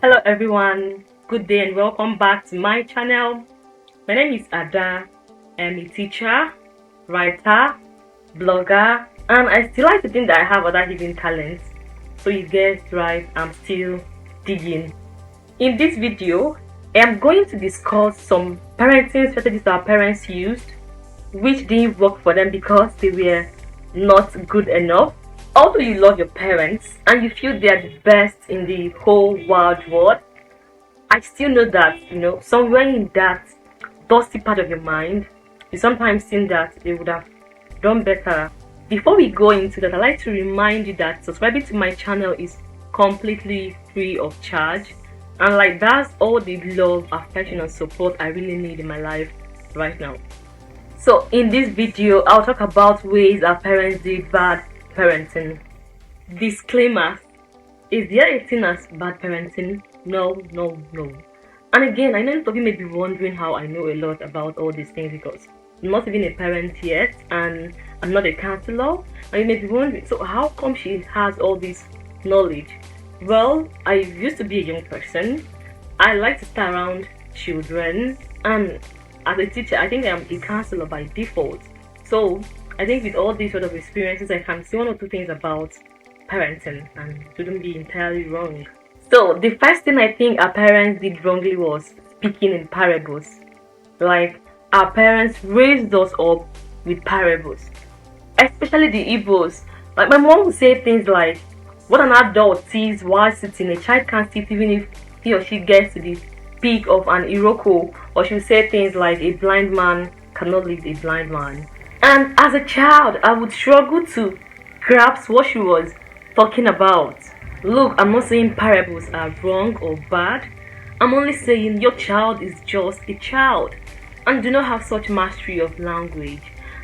Hello everyone, good day and welcome back to my channel. My name is Ada. I'm a teacher, writer, blogger, and I still like to think that I have other hidden talents. So you guessed right, I'm still digging. In this video, I am going to discuss some parenting strategies our parents used which didn't work for them because they were not good enough. Although you love your parents and you feel they are the best in the whole wide world, I still know that, somewhere in that dusty part of your mind, you sometimes think that they would have done better. Before we go into that, I'd like to remind you that subscribing to my channel is completely free of charge. And like that's all the love, affection and support I really need in my life right now. So in this video, I'll talk about ways our parents did bad parenting. Disclaimer, is there a thing as bad parenting? No. And again, I know some of you may be wondering how I know a lot about all these things because I'm not even a parent yet and I'm not a counselor. And you may be wondering, so how come she has all this knowledge? Well, I used to be a young person. I like to stay around children, and as a teacher, I think I'm a counselor by default. So I think with all these sort of experiences, I can see one or two things about parenting and shouldn't be entirely wrong. So the first thing I think our parents did wrongly was speaking in parables. Like, our parents raised us up with parables, especially the Igbos. Like, my mom would say things like, what an adult sees while sitting, a child can't sit even if he or she gets to the peak of an Iroko. Or she would say things like, a blind man cannot lead a blind man. And as a child, I would struggle to grasp what she was talking about. Look, I'm not saying parables are wrong or bad. I'm only saying your child is just a child and do not have such mastery of language.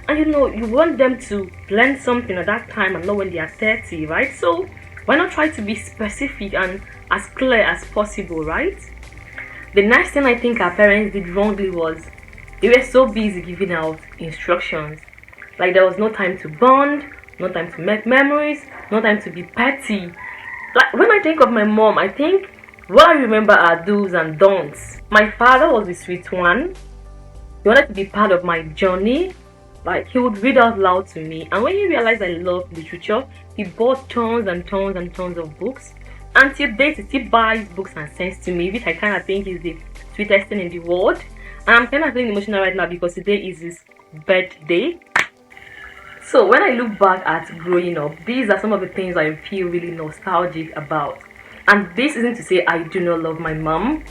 And you want them to learn something at that time and not when they are 30, right? So why not try to be specific and as clear as possible, right? The next thing I think our parents did wrongly was they were so busy giving out instructions. Like, there was no time to bond, no time to make memories, no time to be petty. Like, when I think of my mom, I think what I remember are do's and don'ts. My father was the sweet one. He wanted to be part of my journey. Like, he would read out loud to me, and when he realized I loved literature, he bought tons and tons and tons of books. And till date, he still buys books and sends to me, which I kind of think is the sweetest thing in the world. And I'm kind of feeling emotional right now because today is his birthday. So when I look back at growing up, these are some of the things I feel really nostalgic about. And this isn't to say I do not love my mom.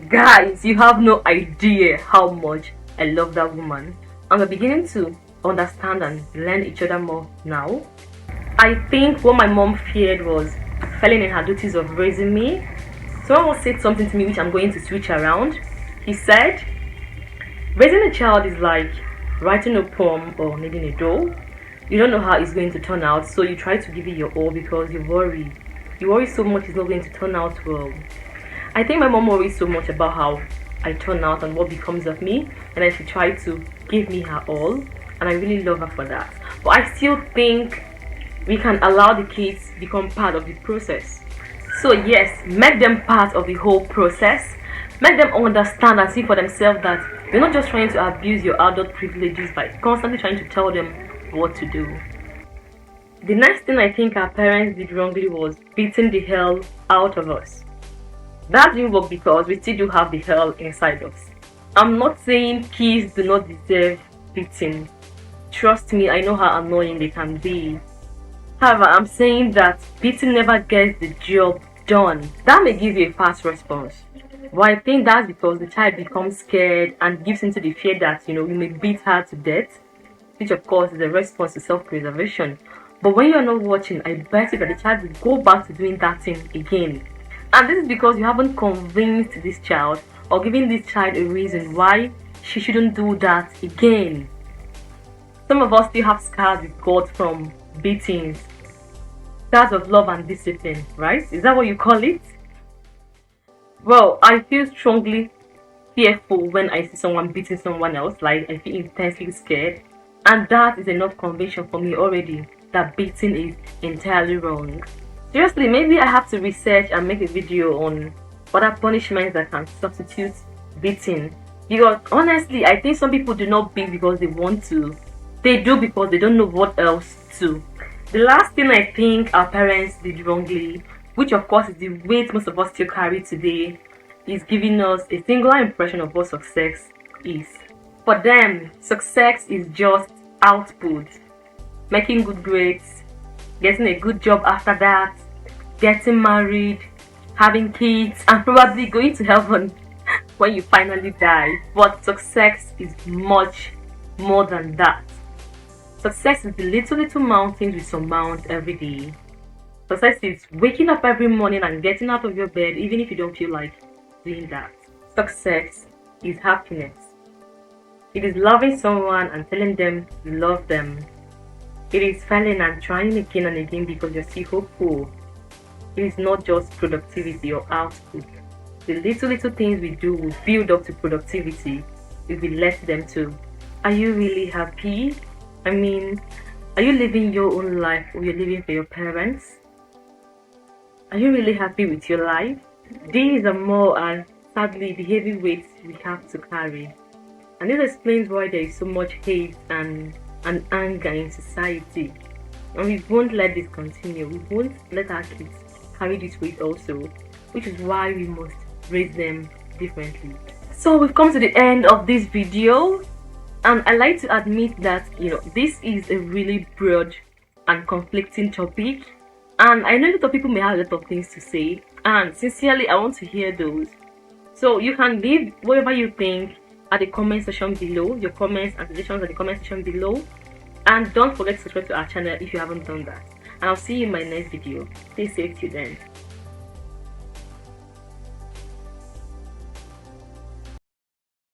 Guys, you have no idea how much I love that woman. And we're beginning to understand and learn each other more now. I think what my mom feared was failing in her duties of raising me. Someone said something to me which I'm going to switch around. He said, raising a child is like writing a poem or kneading a dough. You don't know how it's going to turn out, so you try to give it your all because you worry. You worry so much it's not going to turn out well. I think my mom worries so much about how I turn out and what becomes of me, and then she tried to give me her all, and I really love her for that. But I still think we can allow the kids become part of the process. So yes, make them part of the whole process. Make them understand and see for themselves that you're not just trying to abuse your adult privileges by constantly trying to tell them what to do. The next thing I think our parents did wrongly was beating the hell out of us. That didn't work because we still do have the hell inside us. I'm not saying kids do not deserve beating. Trust me, I know how annoying they can be. However, I'm saying that beating never gets the job done. That may give you a fast response. But I think that's because the child becomes scared and gives into the fear that, you may beat her to death, which of course is a response to self-preservation. But when you're not watching, I bet you that the child will go back to doing that thing again. And this is because you haven't convinced this child or given this child a reason why she shouldn't do that again. Some of us still have scars we got from beatings. Scars of love and discipline, right? Is that what you call it? Well, I feel strongly fearful when I see someone beating someone else. Like, I feel intensely scared. And that is enough conviction for me already that beating is entirely wrong. Seriously, maybe I have to research and make a video on other punishments that can substitute beating. Because honestly, I think some people do not beat because they want to. They do because they don't know what else to. The last thing I think our parents did wrongly, which of course is the weight most of us still carry today, is giving us a singular impression of what success is. For them, success is just output, making good grades, getting a good job after that, getting married, having kids, and probably going to heaven when you finally die. But success is much more than that. Success is the little mountains we surmount every day. Success is waking up every morning and getting out of your bed even if you don't feel like doing that. Success is happiness. It is loving someone and telling them you love them. It is failing and trying again and again because you're still hopeful. It is not just productivity or output. The little things we do will build up to productivity if we let them to. Are you really happy? I mean, are you living your own life or you're living for your parents? Are you really happy with your life? These are more and sadly the heavy weights we have to carry. And this explains why there is so much hate and anger in society. And we won't let this continue. We won't let our kids carry this weight also, which is why we must raise them differently. So we've come to the end of this video, and I like to admit that this is a really broad and conflicting topic, and I know a lot of people may have a lot of things to say, and sincerely I want to hear those. So you can leave whatever you think at the comment section below, your comments and suggestions at the comment section below, and don't forget to subscribe to our channel if you haven't done that. And I'll see you in my next video. Stay safe till then.